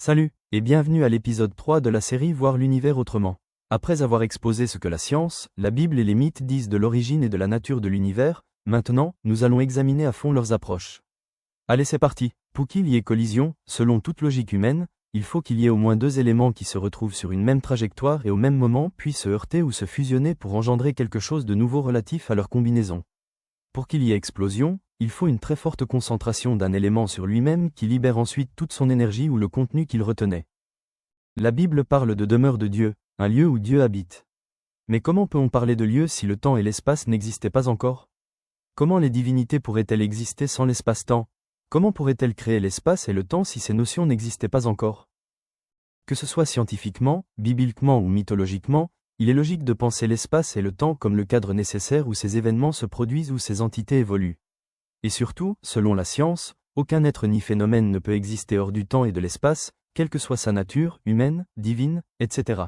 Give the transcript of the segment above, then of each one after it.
Salut, et bienvenue à l'épisode 3 de la série Voir l'univers autrement. Après avoir exposé ce que la science, la Bible et les mythes disent de l'origine et de la nature de l'univers, maintenant, nous allons examiner à fond leurs approches. Allez, c'est parti. Pour qu'il y ait collision, selon toute logique humaine, il faut qu'il y ait au moins deux éléments qui se retrouvent sur une même trajectoire et au même moment puis se heurter ou se fusionner pour engendrer quelque chose de nouveau relatif à leur combinaison. Pour qu'il y ait explosion, il faut une très forte concentration d'un élément sur lui-même qui libère ensuite toute son énergie ou le contenu qu'il retenait. La Bible parle de demeure de Dieu, un lieu où Dieu habite. Mais comment peut-on parler de lieu si le temps et l'espace n'existaient pas encore? Comment les divinités pourraient-elles exister sans l'espace-temps? Comment pourraient-elles créer l'espace et le temps si ces notions n'existaient pas encore? Que ce soit scientifiquement, bibliquement ou mythologiquement, il est logique de penser l'espace et le temps comme le cadre nécessaire où ces événements se produisent ou ces entités évoluent. Et surtout, selon la science, aucun être ni phénomène ne peut exister hors du temps et de l'espace, quelle que soit sa nature, humaine, divine, etc.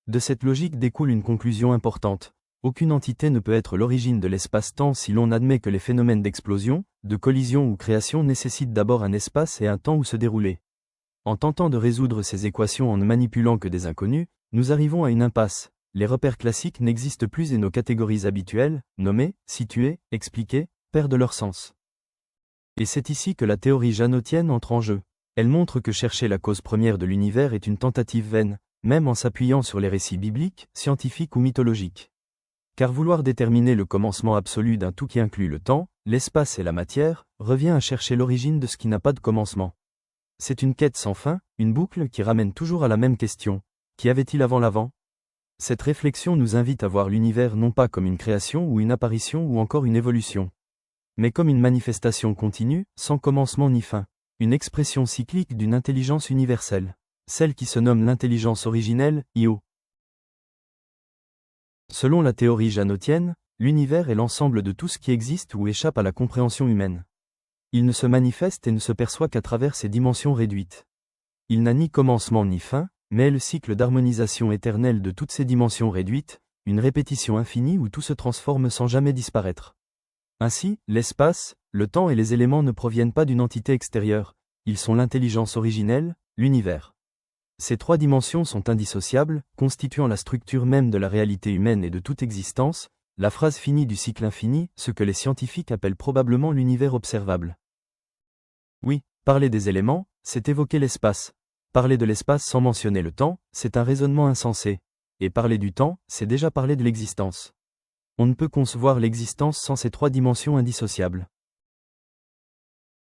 De cette logique découle une conclusion importante. Aucune entité ne peut être l'origine de l'espace-temps si l'on admet que les phénomènes d'explosion, de collision ou création nécessitent d'abord un espace et un temps où se dérouler. En tentant de résoudre ces équations en ne manipulant que des inconnus, nous arrivons à une impasse. Les repères classiques n'existent plus et nos catégories habituelles, nommées, situées, expliquées, perdent leur sens. Et c'est ici que la théorie janotienne entre en jeu. Elle montre que chercher la cause première de l'univers est une tentative vaine, même en s'appuyant sur les récits bibliques, scientifiques ou mythologiques. Car vouloir déterminer le commencement absolu d'un tout qui inclut le temps, l'espace et la matière, revient à chercher l'origine de ce qui n'a pas de commencement. C'est une quête sans fin, une boucle qui ramène toujours à la même question. Qu'y avait-il avant l'avant? Cette réflexion nous invite à voir l'univers non pas comme une création ou une apparition ou encore une évolution, mais comme une manifestation continue, sans commencement ni fin, une expression cyclique d'une intelligence universelle, celle qui se nomme l'intelligence originelle, Io. Selon la théorie janotienne, l'univers est l'ensemble de tout ce qui existe ou échappe à la compréhension humaine. Il ne se manifeste et ne se perçoit qu'à travers ses dimensions réduites. Il n'a ni commencement ni fin, mais est le cycle d'harmonisation éternelle de toutes ces dimensions réduites, une répétition infinie où tout se transforme sans jamais disparaître. Ainsi, l'espace, le temps et les éléments ne proviennent pas d'une entité extérieure, ils sont l'intelligence originelle, l'univers. Ces trois dimensions sont indissociables, constituant la structure même de la réalité humaine et de toute existence, la phrase finie du cycle infini, ce que les scientifiques appellent probablement l'univers observable. Oui, parler des éléments, c'est évoquer l'espace. Parler de l'espace sans mentionner le temps, c'est un raisonnement insensé. Et parler du temps, c'est déjà parler de l'existence. On ne peut concevoir l'existence sans ces trois dimensions indissociables.